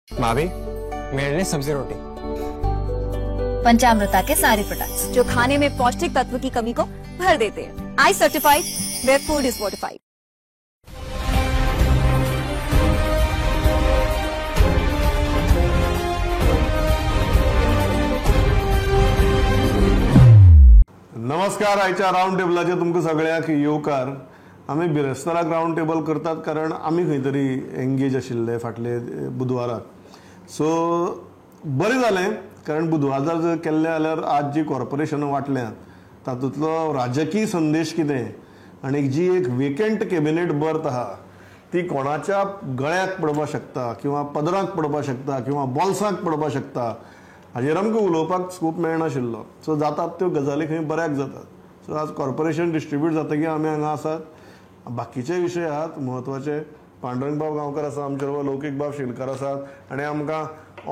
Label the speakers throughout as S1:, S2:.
S1: भाभी मेरे लिए सब्जी रोटी।
S2: पंचामृता के सारे प्रोडक्ट्स जो खाने में पौष्टिक तत्व की कमी को भर देते हैं। I certified, where food is fortified.
S3: नमस्कार. आयच्या राउंड टेबलाचे तुमकां सगळ्यांक येवकार. आमी बिरेस्ताराक राउंड टेबल करतात कारण आमी खंय तरी एंगेज आशिल्ले फाटले बुधवाराक. सो बरें जालें कारण बुधवार जर केल्लें जाल्यार आज जी कॉर्पोरेशनां वांटल्यात तातूंतलो राजकीय संदेश कितें आनी जी एक वेकंट कॅबिनेट बर्थ आहा ती कोणाच्या गळ्याक पडपाक शकता किंवा पदराक पडपाक शकता किंवा बॉल्साक पडपाक शकता हाजेर आमकां उलोवपाक स्कोप मेळनाशिल्लो. सो जातात त्यो गजाली खंय बऱ्याक जातात. सो आज कॉर्पोरेशन डिस्ट्रिब्यूट जातकीर आमी हांगा आसात. बाकीचे विशय आहात म्हत्वाचे. पांडुरंग बाब गांवकर आसा आमचे बरोबर, लौकीक बाब शेलकार आसात आनी आमकां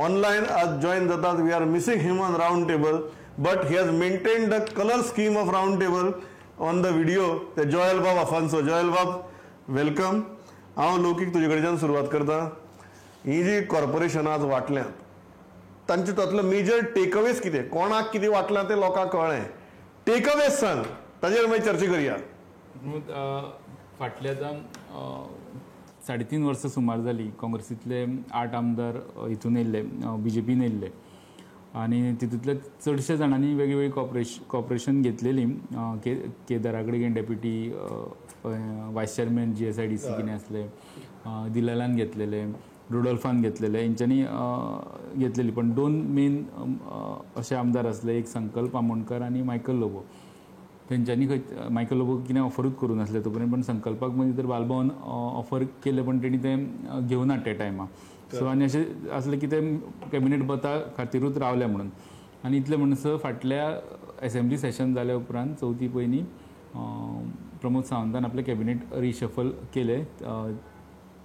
S3: ऑनलायन आज जॉइन जातात. We are missing him on round table but he has maintain the colour scheme of round table on the video. ते जोयल बाब अफान्सो. जोयल बाब वेलकम. हांव लौकीक तुजे कडच्यान सुरवात करता. ही जी कॉर्पोरेशन आज वांटल्यात तांचे तातूंतलो मेजर टेकअवेज कितें, कोणाक कितें वांटलां तें लोकांक कळ्ळें. टेकअवेज सांग, ताजेर मागीर चर्चा करया.
S4: फाटल्या 3.5 वर्सां सुमार जाली काँग्रेसींतले 8 आमदार हितून येयल्ले, BJPन येयल्ले आनी तितूंतल्या चडशे जाणांनी वेगवेगळी कॉर्पोरेशन घेतलेली. केदारा कडेन डेप्युटी वायस चेअरमॅन GSIDC कितें आसले, दिलालान घेतलेले, रुडोल्फान घेतलेले, हेंच्यांनी घेतलेली. पण 2 मेन असे आमदार असले, एक संकल्प आमोणकर आणि मायकल लोबो. तेंच्यांनी मायकल लोबो कितें ऑफरूच करूं नासले तो पर्यंत, पण संकल्पाक म्हणजे तर बालभवन ऑफर केले पण तेणी तें घेवना त्या टायमार. सो आनी अशें असलें की तें कॅबिनेट बता खातीरूच रावले म्हणून. आनी इतलें म्हणसर फाटल्या असेंब्ली सेशन जाल्या उपरांत चवथी पयलीं प्रमोद सावंतान आपले कॅबिनेट रिशफल केले.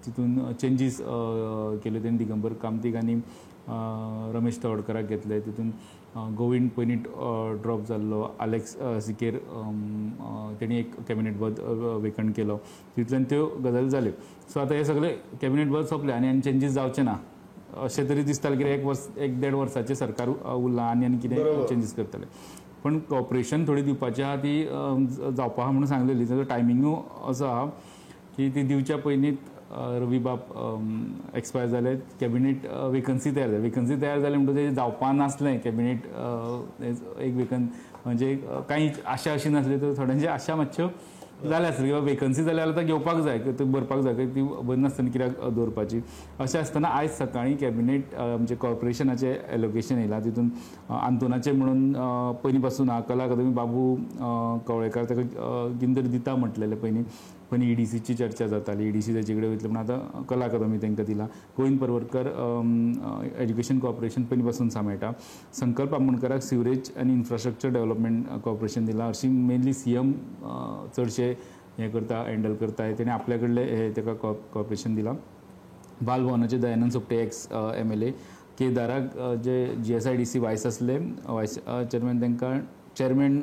S4: तितून चेंजीस केले. तेणी दिगंबर कामतीक आनी रमेश तवडकराक घेतले. तितून गोविंद पयलीं ड्रॉप जाल्लो, आलेक्स सिकेर तेणी एक कॅबिनेट पद वेकंट केलो. तितूंतल्यान त्यो गजाली जाल्यो. सो आतां हे सगळे कॅबिनेट पद सोंपले आनी चेंजीस जावचे ना अशें तरी दिसतालें. कित्याक 1-1.5 वर्साचें सरकार उरलां आनी कितें चेंजीस करतले. पण कॉर्पोरेशन थोडी दिवपाची आहा ती जावपा आहा म्हणून सांगलेली. ताजो टायमिंगूय असो आहा की ती दिवच्या पयलींच रवी बाब एक्सपायर जाले. कॅबिनेट वेकन्सी तयार जाली. वेकन्सी तयार जाली म्हणटकीर तेजें जावपा नासलें कॅबिनेट एक म्हणजे कांय आशा अशी नासली. तर थोड्यांची आशा मातश्यो जाल्या आसली किंवा वेकन्सी जाल्यार आतां घेवपाक जाय, ती भरपाक जाय, ती बरी नासतना कित्याक दवरपाची. अशें आसतना आयज सकाळीं कॅबिनेट म्हणजे कॉर्पोरेशनाचें एलोकेशन येयलां. तितून आंतोनाचें म्हणून पयलीं पासून कला अकादमी बाबू कवळेकार ताका कितें तरी दिता म्हटलेलें पयलीं EDCची चर्चा जाताली. EDC तेचे कडेन वयतले म्हणून आतां कला अकादमी तांकां दिला. गोविंद परवरकर एज्युकेशन कॉर्पोरेशन पयलीं पासून सांबाळटा. संकल्प आमोणकराक सिवरेज आनी इन्फ्रास्ट्रक्चर डेव्हलपमेंट कॉर्पोरेशन दिला. अशी मेनली CM चडशे हें करता, हँडल करता. तेणें आपल्या कडले हे ताका कॉर्पोरेशन दिला. बालभवनाचे दयानंद सोपटे एक्स MLA. केदाराक जे GSIDC वायस आसले वायस चेअरमॅन तांकां चेअरमॅन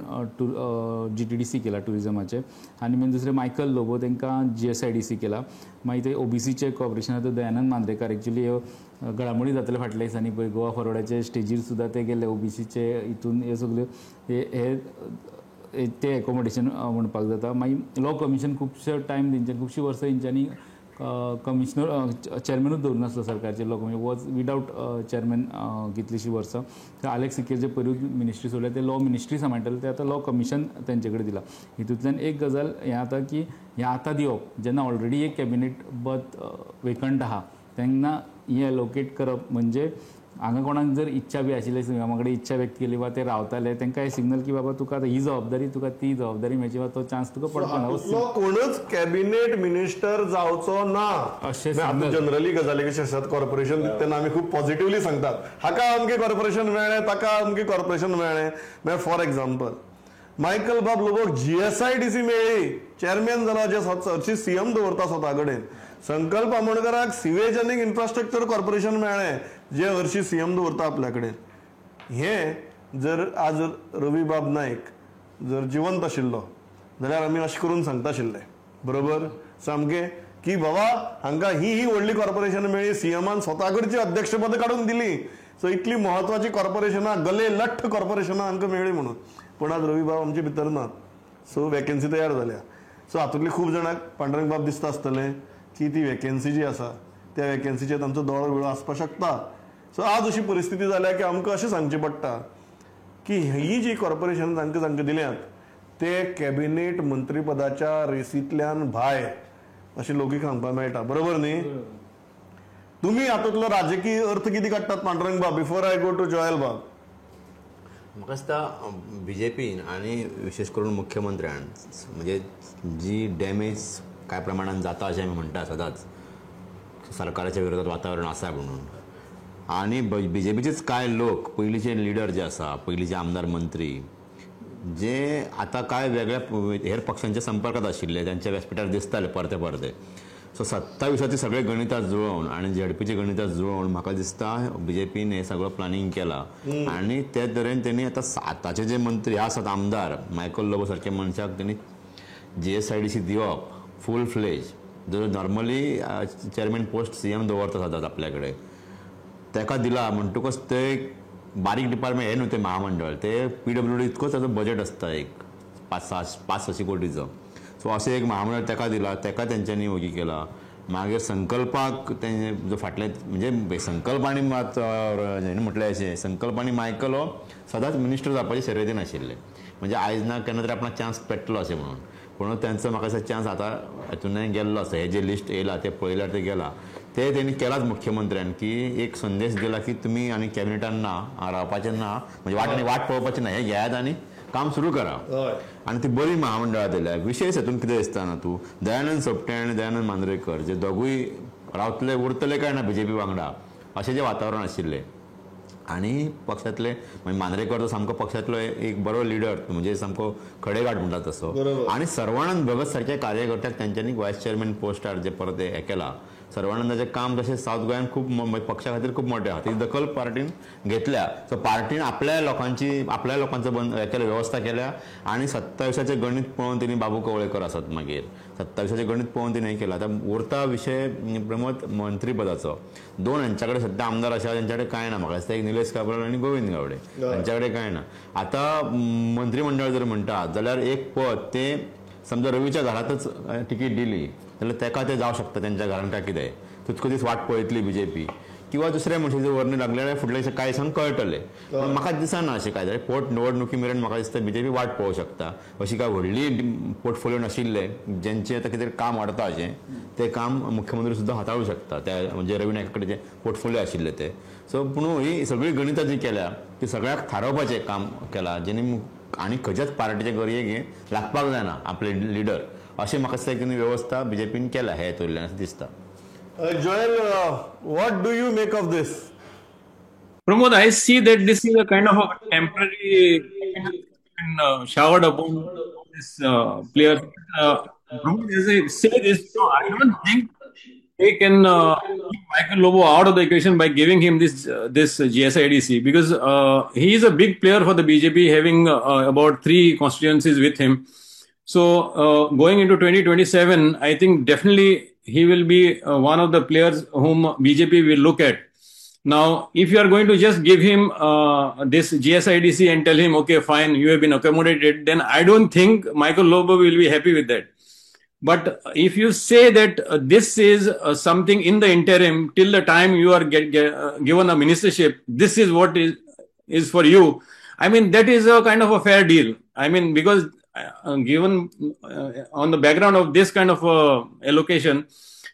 S4: GTDC केला टुरिझमाचे. आनी मागीर दुसरे मायकल लोबो तांकां GSIDC केला. मागीर ते OBCचे कॉर्पोरेशनाचो दयानंद मांद्रेकार. एक्चुली ह्यो घडामोडी जातले फाटल्या दिसांनी पळय. गोवा फॉरवर्डाचे स्टेजीर सुद्दां ते गेले OBCचे हितून. ह्यो सगल्यो हे ते एकोमोडेशन म्हणपाक जाता. मागीर लॉ कमिशन खुबशे टायम तेंच्यांनी खुबशीं वर्सां तेंच्यांनी कमिशनर चेअरमॅनूच दवरूं नासलो सरकारचे. Law commission was without chairman कितलींशीं वर्सां. ते आलेक्स सिकेर जे पयरूच मिनिस्ट्री सोडले ते लॉ मिनिस्ट्री सांबाळटाले, ते आतां लॉ कमिशन तेंचे कडेन दिला. हितूंतल्यान एक गजाल हें जाता की हें आतां दिवप जेन्ना ऑलरेडी एक कॅबिनेट बर्थ वेकंट आहा तेन्ना हें एलोकेट करप म्हणजे हांगा कोणाक जर इच्छा बी आशिल्ली, म्हाका कडेन इच्छा व्यक्त केली वा ते रावताले, तांकां हे सिग्नल की बाबा तुका आतां ही जबाबदारी, तुका ती जबाबदारी मेळची वा तो चान्स तुका पडपा ना.
S3: कोणूच कॅबिनेट मिनिस्टर जावचो ना अशें जनरली गजाली कशी आसात. कॉर्पोरेशन तेन्ना आमी खूब पॉझिटिव्हली सांगतात हाका अमकें कॉर्पोरेशन मेळ्ळें, ताका अमकें कॉर्पोरेशन मेळ्ळें. मागीर फॉर एग्जाम्पल मायकल बाब लोबोक GSIDC मेळ्ळी, चेअरमॅन जाला, जे हरशी CM दवरता स्वता कडेन. संकल्प आमोणकराक सिवेज आनी इन्फ्रास्ट्रक्चर कॉर्पोरेशन मेळ्ळें, जे हरशी CM दवरता आपल्या कडेन. हें जर आज रवी बाब नायक जर जिवंत आशिल्लो जाल्यार आमी अशें करून सांगता आशिल्ले बरोबर सामकें की बाबा हांकां ही व्हडली कॉर्पोरेशन मेळ्ळी, सीएमान स्वताकडची अध्यक्षपद काढून दिली. सो इतली महत्वाची कॉर्पोरेशनां, गले लठ्ठ कॉर्पोरेशनां हांकां मेळ्ळी म्हणून. पण आज रवी बाब आमचे भितर नात. सो वॅकन्सी तयार जाल्या. सो हातूंतली खूब जाणांक पांडुरंग बाब दिसता आसतलें की ती वॅकन्सी जी आसा त्या वॅकन्सीचेर तांचो दोळो बिळो आसपाक शकता. सो आज अशी परिस्थिती जाल्या की आमकां अशें सांगचें पडटा की ही जी कॉर्पोरेशन तांकां दिल्यात ते कॅबिनेट मंत्रीपदाच्या रेसींतल्यान भायर अशें लोकीक सांगपाक मेळटा. बरोबर न्ही? तुम्ही हातूंतलो राजकीय अर्थ कितें काडटात Pandurang bab, before I go to Joel bab?
S5: म्हाका दिसता बीजेपीन आनी विशेश करून मुख्यमंत्र्यान म्हणजे जी डॅमेज कांय प्रमाणात जाता अशें आमी म्हणटा सदांच सरकाराच्या विरोधात वातावरण आसा म्हणून. आनी बीजेपीचेच कांय लोक, पयलींचे लिडर जे आसा, पयलींचे आमदार मंत्री जे आता काय वेगळ्या हेर पक्षांच्या संपर्कात आशिल्ले, त्यांच्या व्यासपीठार दिसताले परते. सो 27चे सगळे गणितां जुळोवन आनी झेडपीचे गणितां जुळोवन म्हाका दिसता बीजेपीन हे सगळं प्लॅनिंग केला. आनी ते तरेन त्यांनी आताचे जे मंत्री आसात आमदार, मायकल लोबो सारख्या मनशाक त्यांनी GSIDC दिवप फूल फ्लेज. जो नॉर्मली चेअरमॅन पोस्ट CM दवरता सदांच आपल्या कडेन, ताका दिला म्हणटकच ते बारीक डिपार्टमेंट हे न्हू ते महामंडळ, ते PWD इतकोच ताचो बजेट आसता एक 5-6 कोटीचो. सो असे एक महामंडळ ताका दिला, ताका तेंच्यांनी वगी केला. मागीर संकल्पाक ते जो फाटले म्हणजे संकल्पांनी मात म्हटलें अशें संकल्पांनी मायकल हो सदांच मिनिस्टर जावपाचे शर्यतीन आशिल्ले. म्हणजे आयज ना केन्ना तरी आपणाक चान्स पेटलो अशें म्हणून. पूण तांचो म्हाका दिसता चान्स आतां हातूंतल्यान गेल्लो आसा. हे जे लिस्ट येयला ते पळयल्यार ते गेला. ते त्यांनी केलाच मुख्यमंत्र्यान की एक संदेश दिला की तुम्ही आणि कॅबिनेटान ना रावपाचें ना, म्हणजे वाट पळोवपाचें ना, हे घेयात आनी काम सुरू करा. आनी ती बरी महामंडळां दिल्या. विशेष हातून कितें दिसता ना तूं दयानंद सोपटे आनी दयानंद मांद्रेकर जे दोगूय रावतले उरतले काय ना BJP वांगडा अशें जे वातावरण आशिल्लें. आनी पक्षांतले म्हणजे मांद्रेकर तो सामको पक्षांतलो एक बरो लिडर, म्हणजे सामको खडेगाठ म्हणटा तसो. आनी सर्वानंद भगत सारख्या कार्यकर्त्याक तांच्यांनी व्हायस चेअरमॅन पोस्टार जे परत हे केला. सर्वानंदाचें काम तशें सावथ गोंयान खूब पक्षा खातीर खूब मोठें आहा. ती दखल पार्टीन घेतल्या. सो पार्टीन आपल्या लोकांचो हे केल्या, वेवस्था केल्या. आनी 27चे गणित पळोवन तेणी बाबू कवळेकर आसात मागीर 27चे गणित पळोवन तेणी केला. आतां उरता विशय प्रमोद मंत्री पदाचो. 2 हांच्या कडेन सद्या आमदार आसा, तांच्या कडेन कांय ना. म्हाका दिसता एक निलेश काब्राल आनी गोविंद गावडे हांच्या कडेन कांय ना. आतां मंत्रिमंडळ जर म्हणटा जाल्यार एक पद ते समजा रवीच्या घरातच तिकीट दिली जाल्यार ताका ते जावं शकता तेंच्या घरान काय कितें. तुका दीस वाट पळयतली BJP किंवा दुसऱ्या मनशाचे वर्णी लागले जाल्यार फुडले कांय दिसांक कळटले. म्हाका दिसना अशें काय जाल्यार पोट निवडणुकी मेरेन म्हाका दिसता BJP वाट पळोवंक शकता. अशी काय व्हडली पोर्टफोलियो नाशिल्ले जेंचे आतां कितें काम वाडता अशें ते काम मुख्यमंत्री सुद्दां हाताळू शकता. त्या म्हणजे रवी नायका कडेन जे पोर्टफोलियो आशिल्ले ते. सो पूण ही सगळी गणितां जी केल्या ती सगळ्याक थारोवपाचें काम केलां जेणे आनी खंयच्याच पार्टीचे गरयेक लागपाक जायना आपले लिडर अशें म्हाका दिसता की वेवस्था BJPन केला हे तोरल्यान अशें दिसता.
S3: Joel, what do you make of this?
S6: Pramod, I see that this is a kind of a temporary showered upon this player. Pramod, as I say this, no, I don't think they can keep Michael Lobo out of the equation by giving him this GSIDC, because he is a big player for the BJP, having about 3 constituencies with him. So going into 2027, I think definitely he will be one of the players whom BJP will look at. Now, if you are going to just give him this GSIDC and tell him, okay, fine, you have been accommodated, then I don't think Michael Lobo will be happy with that. But if you say that this is something in the interim till the time you are given a ministership, this is what is for you, I mean, that is a kind of a fair deal. I mean, because given on the background of this kind of allocation,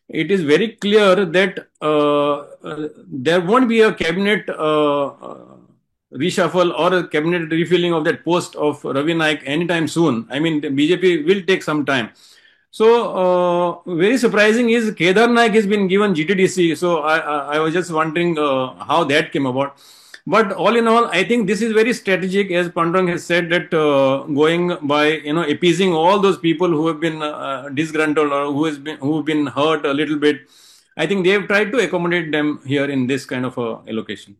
S6: it is very clear that there won't be a cabinet reshuffle or a cabinet refilling of that post of Ravi Naik anytime soon. I mean, the BJP will take some time. So very surprising is Kedar Naik has been given GTDC. So I was just wondering how that came about. But all in all, I think this is very strategic, as Pandurang has said, that going by appeasing all those people who have been disgruntled or who have been hurt a little bit. I think they have tried to accommodate them here in this kind of allocation.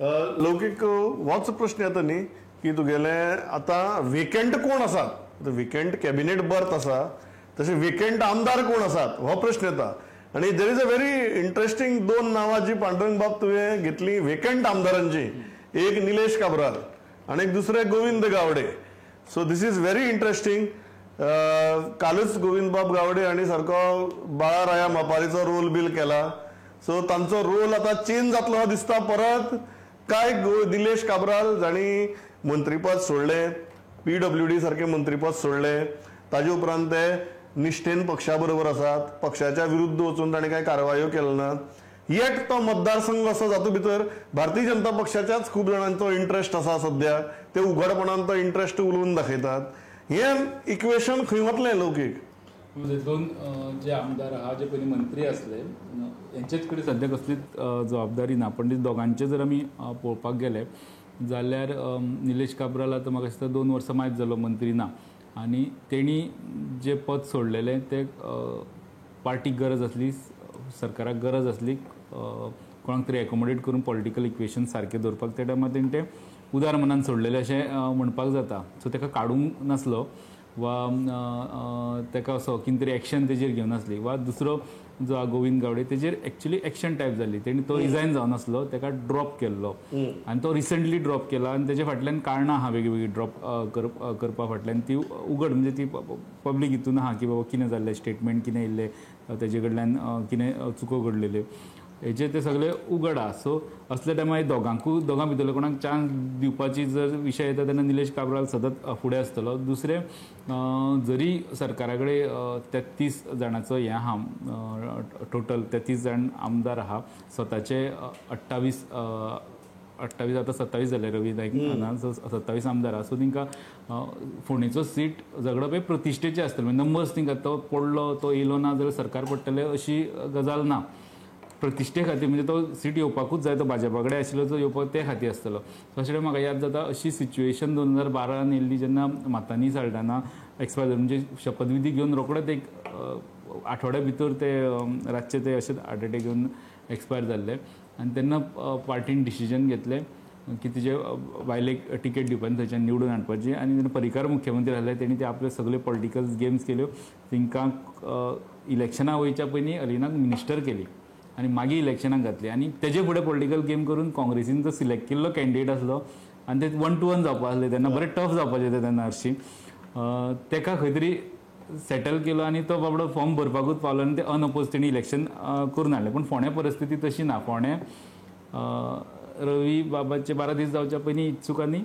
S3: लौकिक होच प्रश्न येता न्ही की तुगेले आतां vacant कोण आसा. वेकंट कॅबिनेट बर्थ आसा तसे वेकंट आमदार कोण आसात हो प्रश्न येता. आणि there is a very interesting 2 नांवां जी पांडुरंग बाब तुवें घेतली वेकंट आमदारांची. एक निलेश काब्राल आणि दुसरे Govind Gawade. So this is very interesting. कालच गोविंद बाब गावडे हांणी सारको बाळाराया मापारीचो रोल बिल केला. सो तांचो रोल आता चेंज जातलो हो दिसता परत. काय निलेश काब्राल जाणी मंत्रीपद सोडले, PWD सारखे मंत्रीपद सोडले, ताजे उपरांत ते निश्ठेन पक्षा बरोबर आसात. पक्षाच्या विरुद्ध वचून ताणें कांय कारवायो केल्यो नात. येट तो मतदारसंघ असो जातूं भितर भारतीय जनता पक्षाच्याच खूब जाणांचो इंटरेस्ट आसा सध्या. ते उघडपणान तो इंटरेस्ट उलोवन दाखयतात. हें इक्वेशन खंय वतलें लौकीक?
S4: दोन जे आमदार आहा जे पयलीं मंत्री आसले यांचेच कडेन सध्या कसलीच जबाबदारी ना. पण दोगांचे जर आमी पळोवपाक गेले जाल्यार निलेश काब्राल आतां म्हाका दिसता 2 वर्सां मायज जालो मंत्री ना. आनी तेणी जे पद सोडलेलें ते पार्टीक गरज आसली, सरकाराक गरज आसली कोणाक तरी एकोमोडेट करून पॉलिटिकल इक्वेशन सारके दवरपाक. त्या टायमार तेणी ते उदार मनान सोडलेले अशें म्हणपाक जाता. सो ताका काडूंक नासलो वा ताका असो कितें तरी एक्शन तेजेर घेवन नासली. वा दुसरो जो गोविंद गावडे तेजेर एक्चुअली एक्शन टायप जाली. तेणी तो रिजायन जावन आसलो, ताका ड्रॉप केल्लो आनी तो रिसंटली ड्रॉप केला. आनी तेजे फाटल्यान कारणां आहा वेगळी ड्रॉप करपा फाटल्यान ती उगड म्हणजे ती पब्लीक हितून आहा की बाबा कितें जाल्लें, स्टेटमेंट कितें येयल्लें, तेजे कडल्यान कितें चुको घडलेल्यो हेचे ते सगळे उगड आहा. सो असल्या टायमार दोगां भितरले कोणाक चान्स दिवपाची जर विशय येता तेन्ना निलेश काब्राल सतत फुडें आसतलो. दुसरें जरी सरकारा कडेन 33 जाणांचो हें आहा, टोटल 33 जाण आमदार आहा, स्वताचे 28 आता 27 जाले रवी नायक 27 आमदार आहा. सो तांकां फोंडेचो सीट झगडप हे प्रतिश्ठेचे आसतले. नंबर्स तांकां तो पडलो तो येयलो ना जाल्यार सरकार पडटलें अशी गजाल ना. प्रतिश्ठे खातीर म्हणजे तो सीट येवपाकूच जाय, तो भाजपा कडेन आशिल्लो तो येवपाक ते खातीर आसतलो. तशें म्हाका याद जाता अशी सिच्युएशन 2012 येयल्ली जेन्ना मातानी साल्ढाणा एक्सपायर जाले. म्हणजे शपथविधी घेवन रोखडेच एक आठवड्या भितर ते रातचे ते अशेंच हार्ट अटॅक घेवन एक्सपायर जाल्ले. आनी तेन्ना पार्टीन डिसिजन घेतलें की तेजे बायलेक टिकेट दिवपाची, थंयच्यान निवडून हाडपाची. आनी जेन्ना परिकार मुख्यमंत्री जाले तेणी ते आपले सगळे पॉलिटिकल गेम्स केल्यो. तांकां इलेक्शना वयच्या पयलीं अलिनाक मिनिस्टर केली आनी मागीर इलेक्शनाक घातली. आनी तेजे फुडें पॉलिटिकल गेम करून काँग्रेसीन जो सिलेक्ट केल्लो कॅन्डिडेट आसलो आनी ते 1 to 1 जावपा आसले तेन्ना बरें टफ जावपाचें ते तेन्ना हरशीं. ताका खंय तरी सेटल केलो आनी तो बाबडो फॉर्म भरपाकूच पावलो आनी ते अनअपोज तेणी इलेक्शन करून हाडलें. पूण फोंड्या परिस्थिती तशी ना. फोंड्या रवी बाबाचे 12 दीस जावच्या पयलीं इच्छुकांनी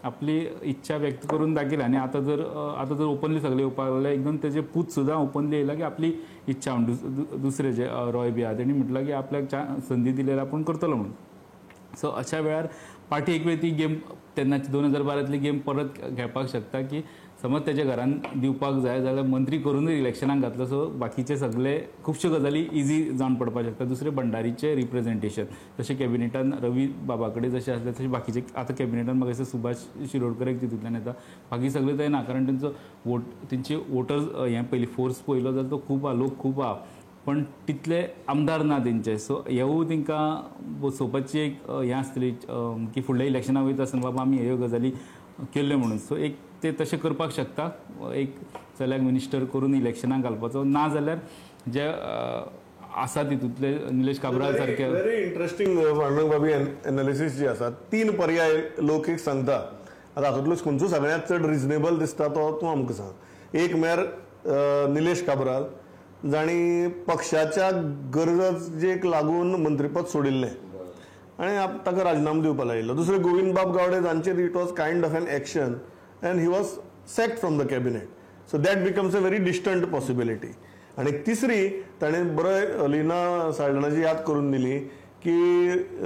S4: आपली इच्छा व्यक्त करून दाखयली. आनी आतां जर ओपनली सगळे येवपाक लागले. एकदम तेजे पूत सुद्दां ओपनली येयला की आपली इच्छा म्हणून. दुसरे जे रॉय बी आहा तेणी म्हटलं की आपल्याक संदी दिल्यार आपूण करतलो म्हणून. सो अशा वेळार पार्टी एक वेळ ती गेम तेन्नाची 2012तली गेम परत घेवपाक शकता की समज तेच्या घरान दिवपाक जाय जाल्यार मंत्री करूनच इलेक्शनाक घातलो. सो बाकीचे सगळे खुबश्यो गजाली इजी जावन पडपाक शकता. दुसरे भंडारीचे रिप्रेझेंटेशन जशें कॅबिनेटान रवी बाबा कडेन जशें आसलें तशें बाकीचे आतां कॅबिनेटान म्हाका दिसता सुभाष शिरोडकर तितूंतल्यान येता. बाकी सगळे थंय ना कारण तेंचे वोटर्स हें पयलीं फोर्स पयलो जाल्यार तो खूब आहा, लोक खूब आहा. पण तितले आमदार ना तेंचे. सो हेवूय तांकां बसोवपाची एक हें आसतली की फुडल्या इलेक्शनाक वयता आसतना बाबा आमी ह्यो गजाली केल्ल्यो म्हणून. सो एक ते तशें करपाक शकता. एक चल्याक मिनिस्टर करून इलेक्शनाक घालपाचो. ना जाल्यार जे आसा तितूंतले निलेश काब्राल सारके
S3: व्हेरी इंटरेस्टिंग पांडुरंग बाबी एनालिसीस जी आसा 3 पर्याय लोक एक सांगता. आतां हातूंतलो खंयचो सगळ्यांत चड रिजनेबल दिसता तो तूं आमकां सांग. एक म्हळ्यार निलेश काब्राल जाणी पक्षाच्या गरजेक लागून मंत्रीपद सोडिल्लें आनी ताका राजिनामो दिवपाक लायिल्लो. दुसरें गोविंद बाब गावडे जांचेर it was kind of an action and he was sacked from the cabinet. So that becomes a very distant possibility. आणि तिसरी ताणें बरो अलिना साल्ढाणाची याद करून दिली की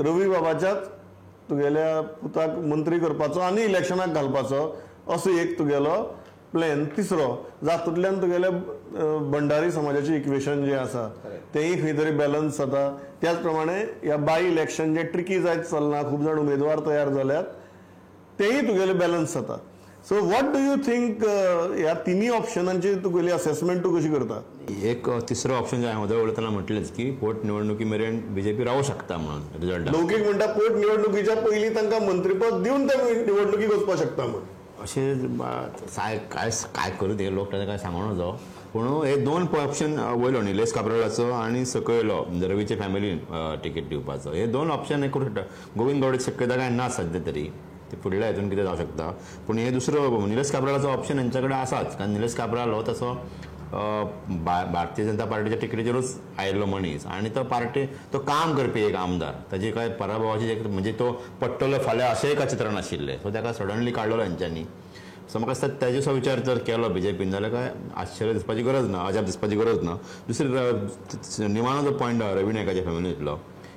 S3: रवी बाबाच्याच तुगेल्या पुताक मंत्री करपाचो आनी इलेक्शनाक घालपाचो असो एक तुगेलो प्लॅन. तिसरो जातूंतल्यान तुगेले भंडारी समाजाची इक्वेशन जे आसा तेंय खंय तरी बॅलन्स जाता. त्याच प्रमाणे ह्या बाय इलेक्शन जे ट्रिकी जायत चलना, खूब जाण उमेदवार तयार जाल्यात तेंय तुगेले बॅलन्स जाता. So what do you think ह्या तिनी ऑप्शनांची तुगेली असेसमेंट तूं कशी करता?
S5: एक तिसरो ऑप्शन जे हांवें उदय उलयतना म्हटलेंच की पोटनिवडणुकी मेरेन बीजेपी रावूं शकता म्हणून रिजल्ट.
S3: लौकीक म्हणटा पोटनिवडणुकीच्या पयलीं तांकां मंत्रीपद दिवन ते निवडणुकीक वचपाक शकता म्हणून.
S5: अशें काय करू ते लोक ताका काय सांगूं नजो. पूण हे दोन ऑप्शन वयलो निलेश काब्रालाचो आनी सकयलो रवीचे फॅमिली तिकेट दिवपाचो, हे दोन ऑप्शन हे करूं शकता. गोविंद गावडे शक्यता काय ना सध्या तरी, ते फुडल्या हितून कितें जावं शकता. पूण हे दुसरो निलेश काब्रालाचो ऑप्शन हेंच्या कडेन आसाच, कारण निलेश काब्राल हो तसो भारतीय जनता पार्टीच्या तिकेटीचेरूच आयिल्लो मनीस आनी तो काम करपी एक आमदार. ताची काय पराभवाची म्हणजे तो पडटलो फाल्यां अशेंय काय चित्र नाशिल्लें. सो ताका सडनली काडलो हेंच्यांनी. सो म्हाका दिसता तेजो विचार जर केलो बीजेपीन जाल्यार काय आश्चर्य दिसपाची गरज ना, अजाप दिसपाची गरज ना. दुसरी निमाणो जो पॉयंट रवी नायकाच्या फॅमिलींतलो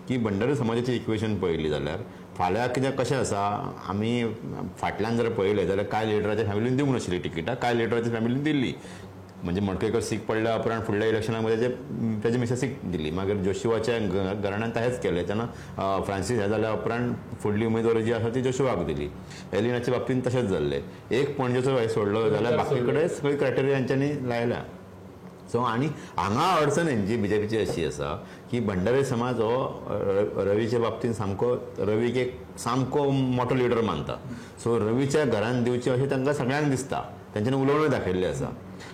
S5: की भंडारी समाजाची इक्वेशन पळयली जाल्यार फाल्यां कित्याक कशें आसा, आमी फाटल्यान जर पळयलें जाल्यार कांय लिडराच्या फॅमिलीन दिवंक नाशिल्ली टिकेटां, कांय लिडराच्या फॅमिलीन दिल्ली. म्हणजे मडकयकर सीख पडल्या उपरांत फुडल्या इलेक्शनामध्ये त्याच्या मिसेसीक दिली. मागीर जोशुवाच्या घराण्यान तशेंच केलें, तेन्ना फ्रांसीस हे जाल्या उपरांत फुडली उमेदवार जी आसा ती जोशुवाक दिली. एलिनाच्या बाबतींत तशेंच जाल्लें. एक पणजेचो सोडलो जाल्यार बाकी कडेन सगळी क्रायटेरिया हेंच्यांनी लायल्या. सो आनी हांगा अडचण हेंची बीजेपीची अशी आसा की भंडारी समाज हो रवीच्या बाबतींत रवीक एक सामको मोठो लिडर मानता. सो रवीच्या घरान दिवचे अशें तांकां सगळ्यांक दिसता, तेंच्यांनी उलोवणूय दाखयल्ली आसा.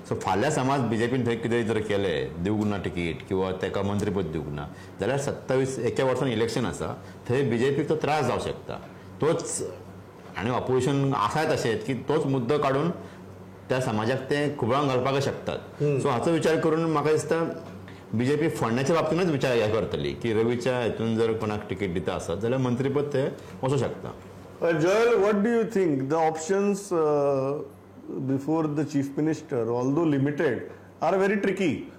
S5: सो फाल्यां समाज बीजेपीन थंय कितेंय जर केलें, दिवंक ना तिकीट किंवा ताका मंत्रीपद दिवंक ना जाल्यार 27 एका वर्सान इलेक्शन आसा, थंय बीजेपीक तो त्रास जावं शकता. तोच आनी ऑपोजिशन आसात अशेंच की तोच मुद्दो काडून त्या समाजाक ते खुबळावन घालपाक शकतात. सो हाचो विचार करून म्हाका दिसता बीजेपी फंडाच्या बाबतीनच विचार हे करतली की रवीच्या हितून जर कोणाक तिकीट दिता आसत जाल्यार मंत्रीपद ते वचूं शकता.
S3: Joel, what do you think? The options before the chief minister, although limited, are very tricky.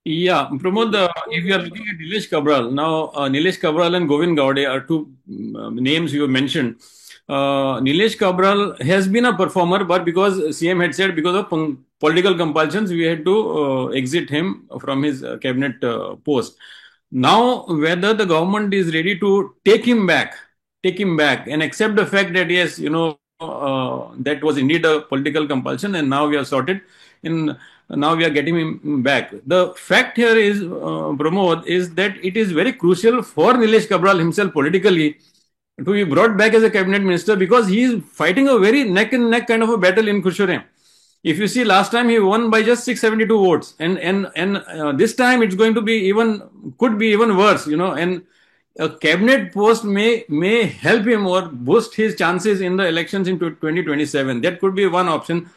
S6: Yeah, Pramod, if you are looking at Nilesh Kabral, now Nilesh Kabral and Govind Gowde are two names you have mentioned. Nilesh Kabral has been a performer, but because CM had said because of political compulsions, we had to exit him from his cabinet post. Now, whether the government is ready to take him back and accept the fact that yes, that was indeed a political compulsion and now we have sorted and now we are getting him back. The fact here is, Pramod, is that it is very crucial for Nilesh Kabral himself politically to be brought back as a cabinet minister because he is fighting a very neck and neck kind of a battle in Khurshudem. If you see, last time he won by just 672 votes, and this time it's going to be could be even worse, and a cabinet post may help him or boost his chances in the elections in 2027. That could be one option.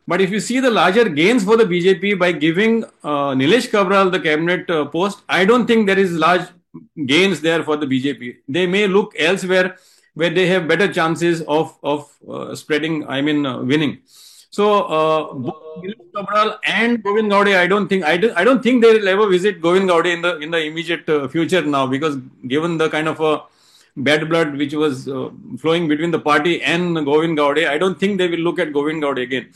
S6: But if you see the larger gains for the BJP by giving Nilesh Kabral the cabinet post, I don't think there is large gains there for the BJP. They may look elsewhere where they have better chances of winning. So both Nilesh Kabral and Govind Gowde, I don't think they will ever visit Govind Gowde in the immediate future now, because given the kind of bad blood which was flowing between the party and Govind Gowde, I don't think they will look at Govind Gowde again.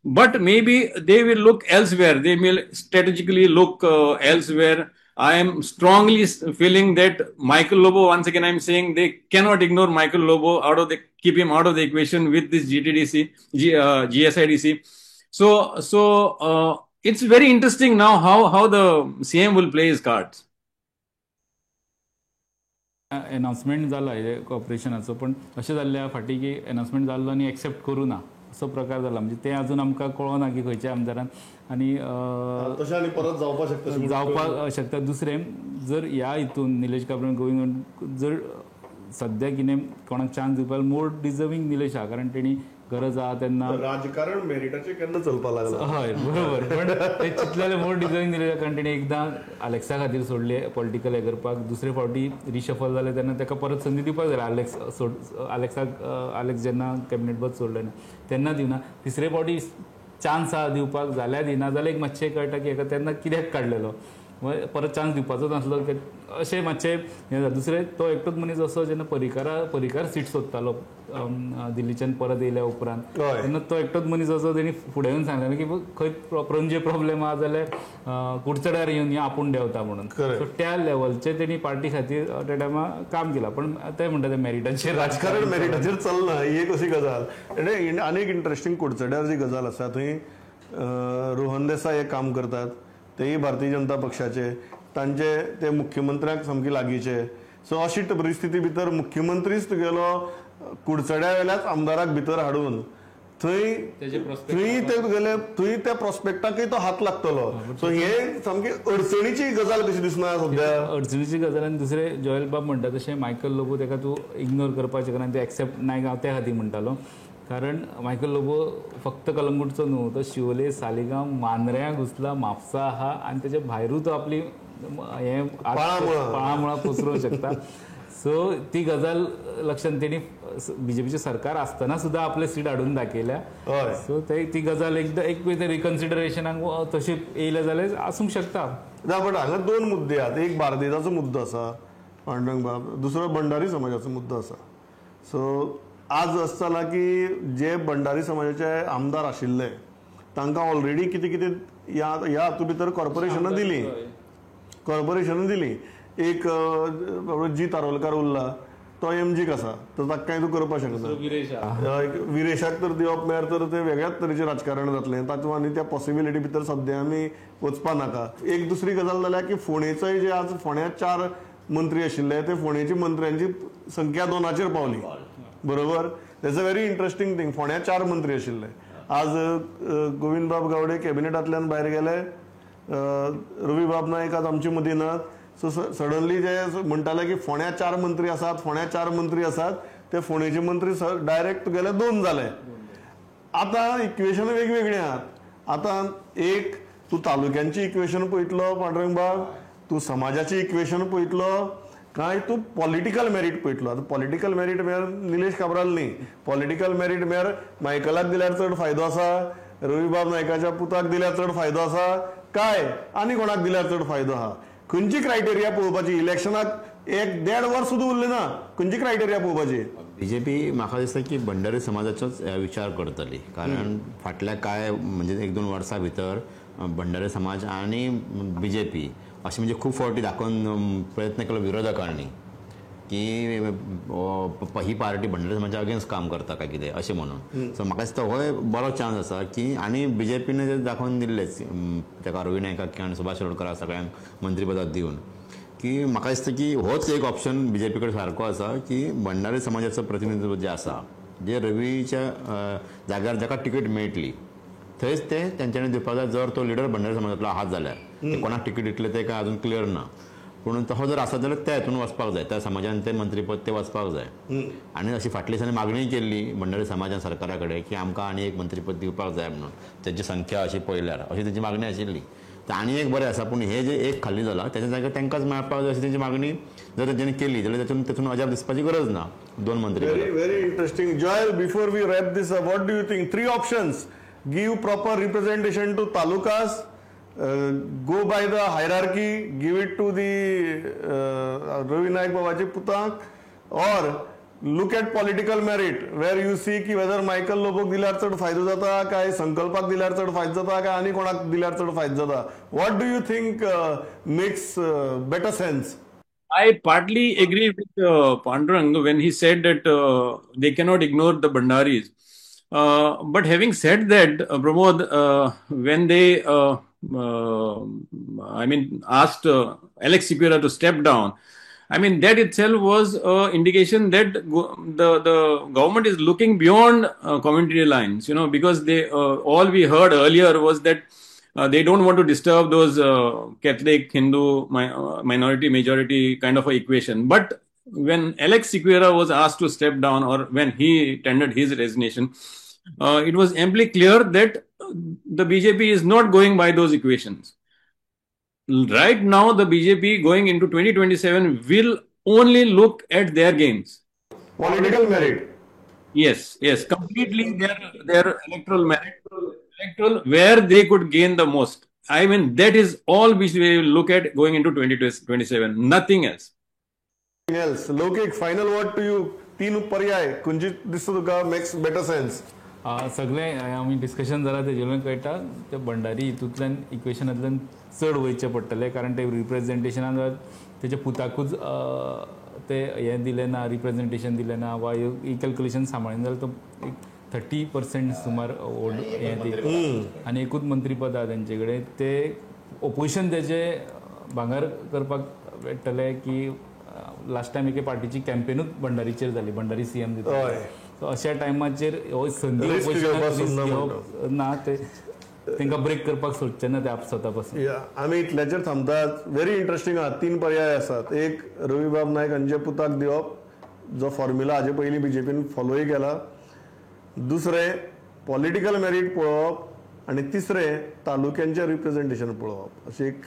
S6: But maybe they will look elsewhere. They may strategically look elsewhere. I am strongly feeling that Michael Lobo, once again I am saying, they cannot ignore Michael Lobo, keep him out of the equation with this GSIDC. So it's very interesting now how the CM will play his cards.
S4: Announcement जाला हे कॉर्पोरेशनाचो, पण अशें जाल्ल्या फाटी की announcement जाल्लो आनी accept करूं ना असो प्रकार जाला. म्हणजे ते अजून आमकां कळना की खंयच्या आमदारान आनी
S3: परत
S4: जावपाक शकता. दुसरें, जर ह्या हितून निलेश काब्राल गोविंद जर सद्या कितें कोणाक चान्स दिवपाक मोर डिजर्विंग निलेश आहा, कारण तेणी गरज आहा तेन्ना
S3: राजकारण मेरिटाचेर केन्ना चलपाक लागला.
S4: हय बरोबर, पण ते चिंतलेले मोर डिजर्विंग निलेश, कारण तेणी एकदां अलेक्सा खातीर सोडले पॉलिटिकल हे करपाक, दुसरे फावटी रिशफल जाले तेन्ना ताका परत संदी दिवपाक जाय. अलेक्स जेन्ना कॅबिनेट पद सोडलें तेन्ना दिवना, तिसरे फावटी चान्स आहा दिवपाक जाल्यार दिना, जाल्यार एक मातशें कळटा की हेका तेन्ना कित्याक काडलेलो, परत चान्स दिवपाचो नासलो अशें मातशें हें जाता. दुसरें, तो एकटोच मनीस असो जेन्ना परिकार सीट सोदतालो दिल्लीच्यान परत येयल्या उपरांत, तेन्ना तो एकटोच मनीस असो तेणी फुडें येवन सांगलेलो की खंय पणजे प्रॉब्लेम आहा जाल्यार कुडचड्यार येवन आपूण देंवता म्हणून. सो त्या लेवलचे तेणी पार्टी खातीर त्या टायमार काम केलां. पण ते म्हणटा ते मेरिटाचेर
S3: राजकारण मेरिटाचेर चलना, ही एक अशी गजाल. आनी एक इंटरेस्टिंग कुडचड्यार जी गजाल आसा, थंय रोहन देसाय हे काम करतात, तेही भारतीय जनता पक्षाचे, तांचे ते मुख्यमंत्र्याक सामके लागींचे. सो अशी परिस्थिती भितर मुख्यमंत्रीच तुगेलो कुडचड्या वेल्याच आमदाराक भितर हाडून थंय
S4: त्याचे prospect
S3: थंय ते गेले थंय त्या प्रॉस्पेक्टाकय तो हात लागतलो. सो हे सामकी अडचणीची गजाल कशी दिसना सध्या.
S4: अडचणीची गजाल. आनी दुसरे जोयल बाब म्हणटा तशें मायकल लोबो ताका तूं इग्नोर करपाक शकना, ते एक्सेप्ट नाही हांव त्या खातीर म्हणटालो. कारण मायकल लोबो फक्त कलंगूटचो न्हू, तो शिवोले, सालिगांव, मांद्र्यां घुसला, म्हापसा आहा आनी तेच्या भायरूच तो आपली हे पाळामुळा पसरूंक शकता. सो ती गजाल लक्षात तेणी बीजेपीचे सरकार आसतना सुद्धा आपले सीट हाडून दाखयल्या. सो ती गजाल एकदा एक रिकन्सिडरेशनाक तशी येयले जाल्यार आसूंक शकता.
S3: ना बट हांगा दोन मुद्दे आहात. एक बार्देजाचो मुद्दो आसा पांडुरंग बाब, दुसरो भंडारी समाजाचो मुद्दो आसा. सो आज असं जाला की जे भंडारी समाजाचे आमदार आशिल्ले तांकां ऑलरेडी कितें कितें ह्या हातूंत भितर कॉर्पोरेशनां दिली. एक जी तारोलकार उरला तो एमजीक आसा, तर ताका कांय तूं करपाक शकना. विरेशाक तर दिवप म्हळ्यार तर ते वेगळ्याच तरेचें राजकारण जातलें. तातूंत आनी त्या पॉसिबिलिटी भितर सद्या आमी वचपा नाका. एक दुसरी गजाल जाल्यार की फोंडेचोय जे आज फोंड्या 4 मंत्री आशिल्ले ते फोंडेची मंत्र्यांची संख्या 2 पावली. बरोबर. That's a very interesting thing. फोंड्या 4 मंत्री आशिल्ले. आज गोविंद बाब गावडे कॅबिनेटांतल्यान भायर गेले, रवी बाब नायक आज आमचे मदीं नात. सो सडनली जे म्हणटाले की फोंड्या 4 मंत्री आसात, ते फोंडेचे मंत्री डायरेक्ट गेले 2 जाले. आतां इक्वेशन वेगवेगळी आहात. आतां एक तूं तालुक्यांची इक्वेशन पळयतलो पांडुरंग बाब, तूं समाजाची इक्वेशन पळयतलो, काय तूं पॉलिटिकल मेरीट पळयतलो. आतां पॉलिटिकल मेरीट म्हळ्यार निलेश काब्राल न्ही. पॉलिटिकल मेरीट म्हळ्यार मायकलाक दिल्यार चड फायदो आसा, रवी बाब नायकाच्या पुताक दिल्यार चड फायदो आसा, काय आनी कोणाक दिल्यार चड फायदो आहा. खंयची क्रायटेरिया पळोवपाची. इलेक्शनाक 1-1.5 वर्स सुद्दां उरलें ना. खंयची क्रायटेरिया पळोवपाची.
S5: बीजेपी म्हाका दिसता की भंडारी समाजाचोच विचार करतली. कारण फाटल्या कांय म्हणजे 1-2 वर्सां भितर भंडारी समाज आनी बीजेपी अशें म्हणजे खूब फावटी दाखोवन प्रयत्न केलो विरोधकांनी की ही पार्टी भंडारी समाजा अगेन्स्ट काम करता काय कितें अशें म्हणून. सो म्हाका दिसता हो बरो चान्स आसा की आनी बीजेपीने जे दाखोवन दिल्लेच तेका रवी नायकाक आनी सुभाष शिरोडकराक सगळ्यांक मंत्रीपदां दिवन की म्हाका दिसता की होच एक ऑप्शन बीजेपी कडेन सारको आसा की भंडारी समाजाचो प्रतिनिधित्व जे आसा, जे रवीच्या जाग्यार जाका तिकेट मेळटली थंयच ते तेंच्यांनी दिवपाक जाय. जर तो लिडर भंडारी समाजांतलो आहात जाल्यार कोणाक तिकेट दितले ते काय अजून क्लियर ना. पूण तसो जर आसत जाल्यार त्या हितून वचपाक जाय, त्या समाजान ते मंत्रीपद ते वचपाक जाय. आनी अशी फाटल्या दिसांनी मागणी केल्ली भंडारी समाजान सरकारा कडेन की आमकां आनी एक मंत्रीपद दिवपाक जाय म्हणून, तेची संख्या अशी पळयल्यार अशी तेची मागणी आशिल्ली. तर आनी एक बरें आसा, पूण हे जे एक खाली जाला त्याच्या जाग्यार तांकांच मेळपाक जाय अशी तेंची मागणी जर तेंच्यांनी केली जाल्यार तेतून अजाप दिसपाची गरज ना. 2 मंत्री.
S3: Very interesting. Joel, before we wrap this up, what do you think? 3 options. Give proper representation to talukas, go by the hierarchy, give it to the Ravi Naik Babaji Putak, or look at political merit where you see ki whether Michael Lobok दिल्यार चड फायदो जाता काय संकल्पाक दिल्यार चड फायदो जाता काय आनी कोणाक दिल्यार चड फायदो जाता. What do you think makes better sense?
S6: I partly agree with Pandurang when he said that they cannot ignore the Bhandaris. But having said that, Pramod, when they asked Alex Sequeira to step down, that itself was an indication that the government is looking beyond community lines, because they all we heard earlier was that they don't want to disturb those Catholic, Hindu, minority, majority kind of a equation. But when Alex Sequeira was asked to step down, or when he tendered his resignation, it was amply clear that the BJP is not going by those equations. Right now, the BJP going into 2027 will only look at their gains.
S3: Political merit.
S6: Yes, completely their electoral merit, where they could gain the most. That is all which we will look at going into 2027. Nothing else.
S3: Lokik, final word to you. 3 पर्याय खंयची दिसता तुका makes better sense?
S4: सगळे आमी discussion जाला तेजेर कळटा ते भंडारी हितूंतल्यान इक्वेशनांतल्यान चड वयचे पडटले. कारण ते रिप्रेझेंटेशनान तेच्या पुताकूच ते हें दिलें ना, रिप्रेझेंटेशन दिलें ना, वा ही कॅल्क्युलेशन सांबाळून जाल्यार तो 30% सुमार वोट हें दिलें. आनी एकूच मंत्रीपद आहा तेंचे कडेन. ते ओपोजिशन तेजे भांगर करपाक मेळटले की लास्ट टायम एके पार्टीची कॅम्पेनूच भंडारीचेर जाली, भंडारी CM दिता. सो अशा टायमाचेर हो संधी
S3: Risk घेवपाक सोदना
S4: घेवप ना ते तांकां ब्रेक करपाक सोदचे ना ते आप स्वता पासून.
S3: आमी इतल्याचेर थांबतात. व्हेरी इंटरेस्टिंग आहा. 3 पर्याय आसात. एक रविबाब नायक अंजे पुताक दिवप, जो फॉर्म्युला हाजे पयलीं बीजेपीन फॉलोय केला. दुसरें पॉलिटिकल मेरीट पळोवप आनी तिसरें तालुक्यांचें रिप्रेझेंटेशन पळोवप. अशें एक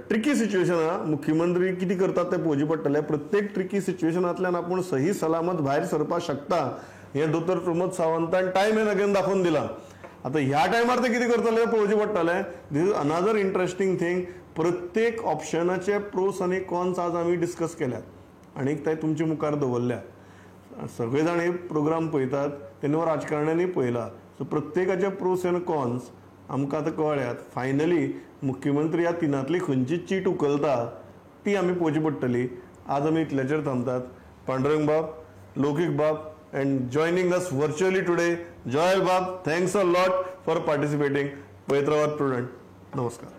S3: ट्रिकी सिच्युएशन आहा. मुख्यमंत्री कितें करतात तें पळोवचें पडटलें. प्रत्येक ट्रिकी सिच्युएशनांतल्यान आपूण सही सलामत भायर सरपाक शकता हें दोतोर प्रमोद सावंतान टायम एंड अगेन दाखोवन दिलां. आता ह्या टायमार ते कितें करतले पळोवचें पडटलें. This is another interesting thing. प्रत्येक ऑप्शनाचे प्रोस आनी कॉन्स आज आमी डिस्कस केल्यात आनी ते तुमचे मुखार दवरल्या. सगळे जाण हे प्रोग्राम पळयतात तेन्ना राजकारण्यांनी पळयला. सो प्रत्येकाचे प्रोस एंड कॉन्स आमकां आतां कळ्ळ्यात. फायनली मुख्यमंत्री ह्या तिनांतली खंयची चीट उखलता ती आमी पळोवची पडटली. आज आमी इतल्याचेर थांबतात. पांडुरंग बाब, लौकीक बाब, and joining us virtually today, Joel Bab, thanks a lot for participating. पवित्र वाद प्रुडंट, नमस्कार.